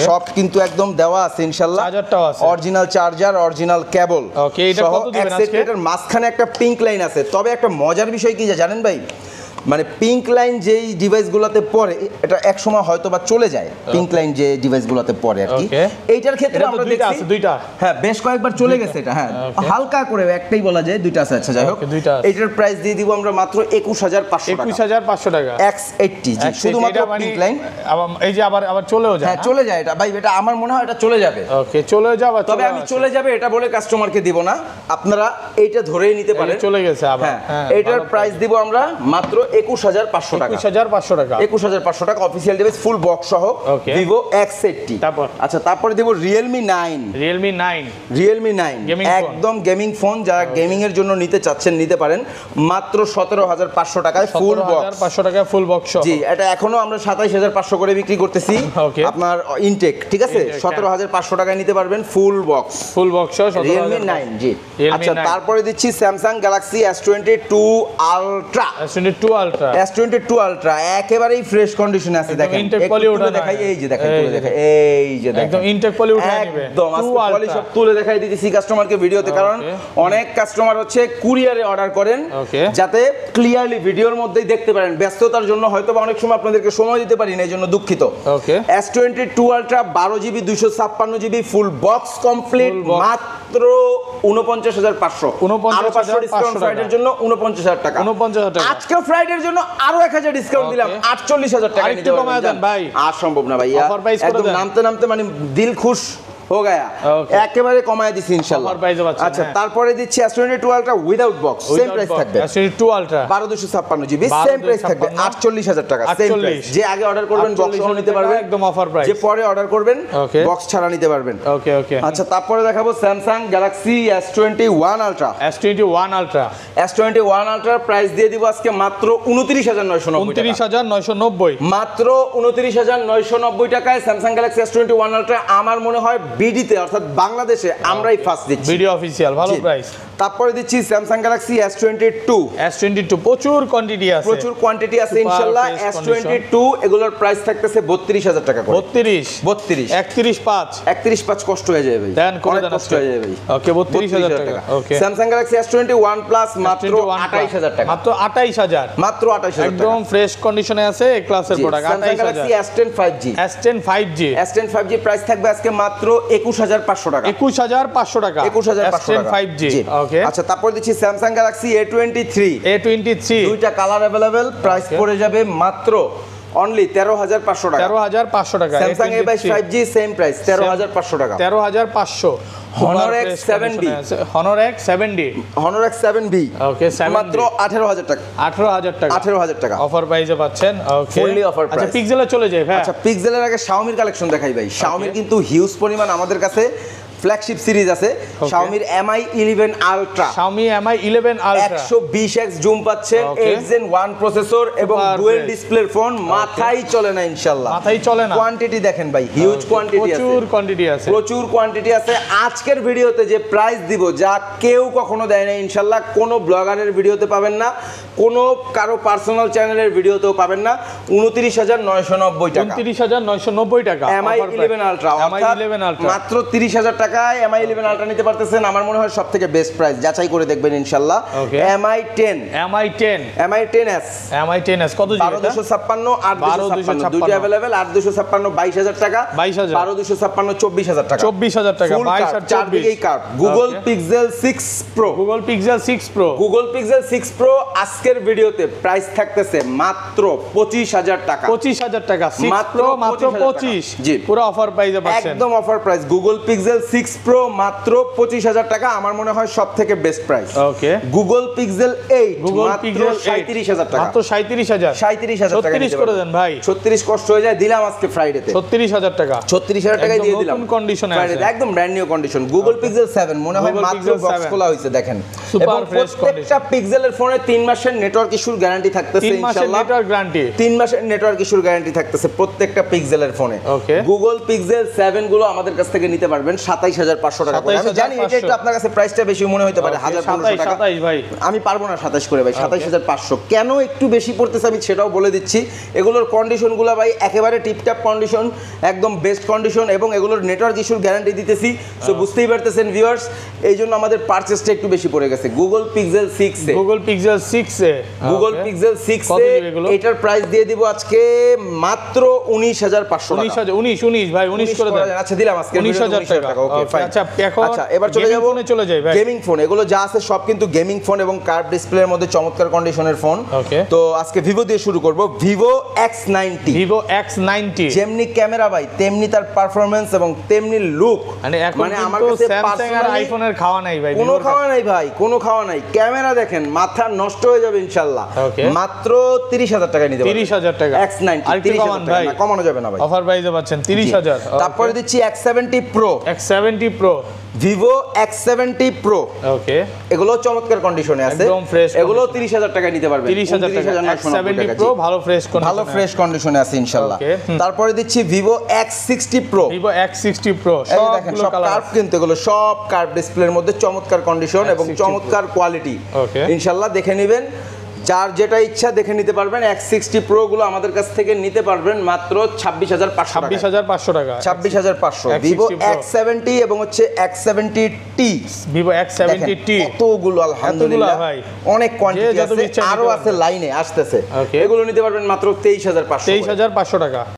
[SPEAKER 1] সব কিন্তু একদম দেওয়া আছে ইনশাআল্লাহ। Original charger, original cable.
[SPEAKER 2] Okay, এটা কত দিবেন আজকে?
[SPEAKER 1] এটার মাঝখানে একটা পিঙ্ক লাইন আছে, তবে একটা মজার বিষয় কি জানেন ভাই, মানে পিঙ্ক লাইন যেই ডিভাইসগুলোতে পড়ে এটা এক সময় হয়তো বা চলে যায়, পিঙ্ক লাইন যে ডিভাইসগুলোতে পড়ে আর কি। এইটার ক্ষেত্রে আমরা দেখছি
[SPEAKER 2] দুইটা,
[SPEAKER 1] হ্যাঁ বেশ কয়েকবার চলে গেছে এটা, হ্যাঁ হালকা করে একটাই বলা যায়, দুইটা আছে। আচ্ছা যাই হোক, এইটার প্রাইস দিয়ে দিব আমরা মাত্র 21500 টাকা।
[SPEAKER 2] 21500 টাকা
[SPEAKER 1] X80 জি, শুধুমাত্র পিঙ্ক লাইন।
[SPEAKER 2] এই যে আবার চলেও যায়।
[SPEAKER 1] হ্যাঁ চলে যায় এটা ভাই, এটা আমার মনে হয় এটা চলে যাবে।
[SPEAKER 2] ওকে চলে যাবে,
[SPEAKER 1] তবে আমি চলে যাবে এটা বলে কাস্টমারকে দিব না, আপনারা এইটা ধরেই নিতে পারেন।
[SPEAKER 2] চলে গেছে আবার।
[SPEAKER 1] হ্যাঁ এটার প্রাইস দিব আমরা মাত্র 21500 টাকা।
[SPEAKER 2] 21500 টাকা,
[SPEAKER 1] 21500 টাকা অফিশিয়াল ডিভাইস ফুল বক্স সহ Vivo X80।
[SPEAKER 2] তারপর
[SPEAKER 1] আচ্ছা তারপরে দিব Realme 9। Realme 9 একদম গেমিং ফোন, যারা গেমিং এর জন্য নিতে চাচ্ছেন নিতে পারেন মাত্র 17500 টাকায় ফুল বক্স।
[SPEAKER 2] 17500 টাকায় ফুল বক্স
[SPEAKER 1] জি, এটা এখনো আমরা 27500 করে বিক্রি করতেছি আপনার ইনটেক, ঠিক আছে? 17500 টাকায় নিতে পারবেন ফুল বক্স Realme 9 জি। আচ্ছা তারপরে দিচ্ছি Samsung Galaxy S22 Ultra। S22 Ultra একেবারেই ফ্রেশ কন্ডিশনে আছে, দেখেন একটু দেখাই, এই যে দেখেন, তুলে দেখাই, এই যে দেখেন
[SPEAKER 2] একদম ইনটেক পলি উঠে নেবে,
[SPEAKER 1] একদম আজকে পলি সব তুলে দেখাই দিতেছি কাস্টমারকে ভিডিওতে, কারণ অনেক কাস্টমার হচ্ছে কুরিয়ারে অর্ডার করেন যাতে ক্লিয়ারলি ভিডিওর মধ্যেই দেখতে পারেন। ব্যস্ততার জন্য হয়তো বা অনেক সময় আপনাদেরকে সময় দিতে পারি না, এই জন্য দুঃখিত। S22 Ultra 12GB 256GB full box complete মাত্র 49500। আরো 500 ডিসকাউন্ট ফ্রাইডের জন্য 49000 টাকা। আজকে ফ্রাইডের জন্য আরো 1000 ডিসকাউন্ট দিলাম, 48000 টাকা নিতে পারবেন ভাই। আর সম্ভব না ভাইয়া, একদম নামতে মানে দিল খুশ हो गया, একেবারে কমায় দিছি ইনশাআল্লাহ। আচ্ছা তারপরে দিচ্ছি S22 Ultra without box, same price থাকবে।
[SPEAKER 2] S22 Ultra
[SPEAKER 1] 12256GB same price থাকবে, 48000 টাকা সেম প্রাইস। যে আগে অর্ডার করবেন বক্স সহ নিতে পারবেন,
[SPEAKER 2] একদম অফার প্রাইস।
[SPEAKER 1] যে পরে অর্ডার করবেন বক্স ছাড়া নিতে পারবেন।
[SPEAKER 2] ওকে
[SPEAKER 1] আচ্ছা তারপরে দেখাবো Samsung Galaxy S21 Ultra। S21 Ultra price দিয়ে দিব আজকে মাত্র 29990 মাত্র 29990 টাকায় Samsung Galaxy S21 Ultra। আমার মনে হয় বিডিতে অর্থাৎ বাংলাদেশে আমরাই ফার্স্ট দিচ্ছি,
[SPEAKER 2] ভিডিও অফিশিয়াল ভালো প্রাইস।
[SPEAKER 1] তারপরে দিচ্ছি Samsung Galaxy S22
[SPEAKER 2] প্রচুর কোয়ান্টিটি আছে
[SPEAKER 1] ইনশাআল্লাহ। S22 এগুলোর প্রাইস থাকতেছে 32000 টাকা করে। 31.5 কষ্ট হয়ে যাবে ভাই, অনেক কষ্ট হয়ে যাবে ভাই।
[SPEAKER 2] ওকে 32000 টাকা। ওকে
[SPEAKER 1] Samsung Galaxy S21 Plus মাত্র 28000 টাকা,
[SPEAKER 2] মাত্র 28000
[SPEAKER 1] একদম
[SPEAKER 2] ফ্রেশ কন্ডিশনে আছে এই ক্লাসের product.
[SPEAKER 1] Samsung Galaxy S10 5G price থাকবে আজকে মাত্র 21500 টাকা।
[SPEAKER 2] 21500 টাকা
[SPEAKER 1] 5G। ওকে আচ্ছা তারপর দিচ্ছি Samsung Galaxy A23 দুইটা কালার अवेलेबल, প্রাইস পড়ে যাবে মাত্র অনলি 13500 টাকা।
[SPEAKER 2] 13500 টাকা।
[SPEAKER 1] Samsung A22 5G same price 13500 টাকা।
[SPEAKER 2] 13500। Honor X7B ওকে
[SPEAKER 1] মাত্র 18000 টাকা। 18000 টাকা
[SPEAKER 2] অফার প্রাইসে পাচ্ছেন। ওকে
[SPEAKER 1] ফুললি অফার প্রাইস।
[SPEAKER 2] আচ্ছা পিক্সেলে চলে যাই ভাই।
[SPEAKER 1] আচ্ছা পিক্সেলের আগে Xiaomi কালেকশন দেখাই ভাই। Xiaomi কিন্তু হিউজ পরিমাণ আমাদের কাছে ফ্ল্যাগশিপ সিরিজ আছে। Xiaomi Mi 11 Ultra 120x zoom পাচ্ছেন, 8 Gen 1 প্রসেসর এবং ডুয়াল ডিসপ্লের ফোন, মাথায় চলে না ইনশাআল্লাহ। কোয়ান্টিটি দেখেন ভাই, হিউজ কোয়ান্টিটি আছে, প্রচুর কোয়ান্টিটি আছে। আজকের ভিডিওতে যে প্রাইস দিব যা কেউ কখনো দেয় না ইনশাআল্লাহ, কোনো ব্লগারের ভিডিওতে পাবেন না, কোনো কারো পার্সোনাল চ্যানেলের ভিডিওতেও পাবেন না। 29990 টাকা।
[SPEAKER 2] 29990 টাকা
[SPEAKER 1] Mi 11 Ultra মাত্র 30000 টাকায় Mi 11 Ultra নিতে পারতেছেন। আমার মনে হয় সবথেকে বেস্ট প্রাইস, যাচাই করে দেখবেন ইনশাআল্লাহ। Mi 10s কত জিবি? 12256 8256 দুটো अवेलेबल। 8256 22000 টাকা, 12256 24000 টাকা।
[SPEAKER 2] 24000 টাকা 22 আর 24
[SPEAKER 1] Google Pixel 6 Pro আজকের ভিডিওতে প্রাইস থাকতেছে মাত্র 25000 টাকা।
[SPEAKER 2] 25000 টাকা 6 Pro মাত্র 25।
[SPEAKER 1] জি
[SPEAKER 2] পুরো অফার প্রাইসে পাচ্ছেন,
[SPEAKER 1] একদম offer price. Google Pixel 6 Pro মাত্র 25000 টাকা, আমার মনে হয় সবথেকে বেস্ট প্রাইস।
[SPEAKER 2] ওকে
[SPEAKER 1] Google Pixel 8 মাত্র 37000 টাকা।
[SPEAKER 2] মাত্র 37000 টাকা 36 করে দেন ভাই।
[SPEAKER 1] 36 কষ্ট হয়ে যায়, দিলাম আজকে ফ্রাইডেতে
[SPEAKER 2] 36000 টাকা।
[SPEAKER 1] 36000 টাকায় দিয়ে দিলাম,
[SPEAKER 2] নতুন কন্ডিশনে আছে,
[SPEAKER 1] একদম brand new condition. Google Pixel 7 মনে হয় মাত্র বক্স খোলা হয়েছে, দেখেন
[SPEAKER 2] সুপার ফ্রেশ কন্ডিশন।
[SPEAKER 1] প্রত্যেকটা পিক্সেলের ফোনে 3 মাসের নেটওয়ার্ক ইস্যুর গ্যারান্টি থাকতেছে ইনশাআল্লাহ। 3 মাসের নেটওয়ার্ক ইস্যুর গ্যারান্টি থাকতেছে প্রত্যেকটা পিক্সেলের ফোনে। Google Pixel 7 গুলো আমাদের কাছ থেকে নিতে পারবেন 27000 27500 টাকা করে। আমি জানি এটা একটু আপনার কাছে প্রাইসটা বেশি মনে হতে পারে, 1500 টাকা।
[SPEAKER 2] 27 ভাই
[SPEAKER 1] আমি পারবো না 27 করে ভাই, 27500 কেন একটু বেশি পড়তেছে আমি সেটাও বলে দিচ্ছি। এগুলোর কন্ডিশনগুলো ভাই একেবারে টিপটপ কন্ডিশন, একদম বেস্ট কন্ডিশন, এবং এগুলোর নেটওয়ার্ক ইস্যুর গ্যারান্টি দিতেছি। সো বুঝতেই পারতেছেন ভিউয়ার্স, এই জন্য আমাদের পারচেসটা একটু বেশি পড়ে গেছে। গুগল পিক্সেল 6 এ,
[SPEAKER 2] গুগল পিক্সেল 6 এ,
[SPEAKER 1] গুগল পিক্সেল 6 এ এটার প্রাইস দিয়ে দিব আজকে মাত্র 19500 টাকা।
[SPEAKER 2] 19 ভাই 19 করে দেন।
[SPEAKER 1] আচ্ছা দিলাম আজকে
[SPEAKER 2] 19000 টাকা।
[SPEAKER 1] Okay fine.
[SPEAKER 2] আচ্ছা এখন
[SPEAKER 1] আচ্ছা এবার চলে যাব
[SPEAKER 2] চলে যাই ভাই।
[SPEAKER 1] গেমিং ফোন, এগুলো যা আছে সব কিন্তু গেমিং ফোন এবং কার্ভ ডিসপ্লের মধ্যে চমৎকার কন্ডিশনের ফোন। তো আজকে ভিভো দিয়ে শুরু করব। ভিভো X90,
[SPEAKER 2] ভিভো X90
[SPEAKER 1] যেমনি ক্যামেরা ভাই তেমনি তার পারফরম্যান্স এবং তেমনি লুক।
[SPEAKER 2] মানে আমার কাছে স্যামসাং আর আইফোনের খাওয়া নাই ভাই,
[SPEAKER 1] কোনো খাওয়া নাই ভাই, কোনো খাওয়া নাই। ক্যামেরা দেখেন মাথা নষ্ট হয়ে যাবে ইনশাআল্লাহ। মাত্র 30000 টাকায় নিতে পারবেন।
[SPEAKER 2] 30000 টাকা
[SPEAKER 1] X90 30000 টাকা না, কমানো যাবে না ভাই,
[SPEAKER 2] অফার প্রাইসে পাচ্ছেন 30000।
[SPEAKER 1] তারপরে দিচ্ছি X70 Pro,
[SPEAKER 2] X70 Pro,
[SPEAKER 1] Vivo X70 Pro।
[SPEAKER 2] ওকে
[SPEAKER 1] এগুলো চমৎকার কন্ডিশনে আছে,
[SPEAKER 2] একদম ফ্রেশ।
[SPEAKER 1] এগুলো 30000 টাকায় নিতে পারবেন।
[SPEAKER 2] 30000 টাকা X70 Pro ভালো ফ্রেশ কন্ডিশন,
[SPEAKER 1] ভালো ফ্রেশ কন্ডিশনে আছে ইনশাআল্লাহ। তারপরে দিচ্ছি Vivo X60 Pro,
[SPEAKER 2] Vivo X60 Pro
[SPEAKER 1] এই দেখেন সব কার্ভ, কিন্তু এগুলো সব কার্ভ ডিসপ্লের মধ্যে চমৎকার কন্ডিশন এবং চমৎকার কোয়ালিটি। ইনশাআল্লাহ দেখে নেবেন, যার যেটা ইচ্ছা দেখে নিতে পারবেন। X60 Pro গুলো আমাদের কাছ থেকে নিতে পারবেন মাত্র 26500 টাকা।
[SPEAKER 2] 26500 টাকা,
[SPEAKER 1] 26500। ভিভো X70 এবং হচ্ছে X70T,
[SPEAKER 2] ভিভো X70T
[SPEAKER 1] কতগুলো আলহামদুলিল্লাহ
[SPEAKER 2] ভাই,
[SPEAKER 1] অনেক কোয়ান্টিটি আছে, আরো আছে লাইনে আসতেছে। এগুলো নিতে পারবেন মাত্র 23500
[SPEAKER 2] 23500 টাকা।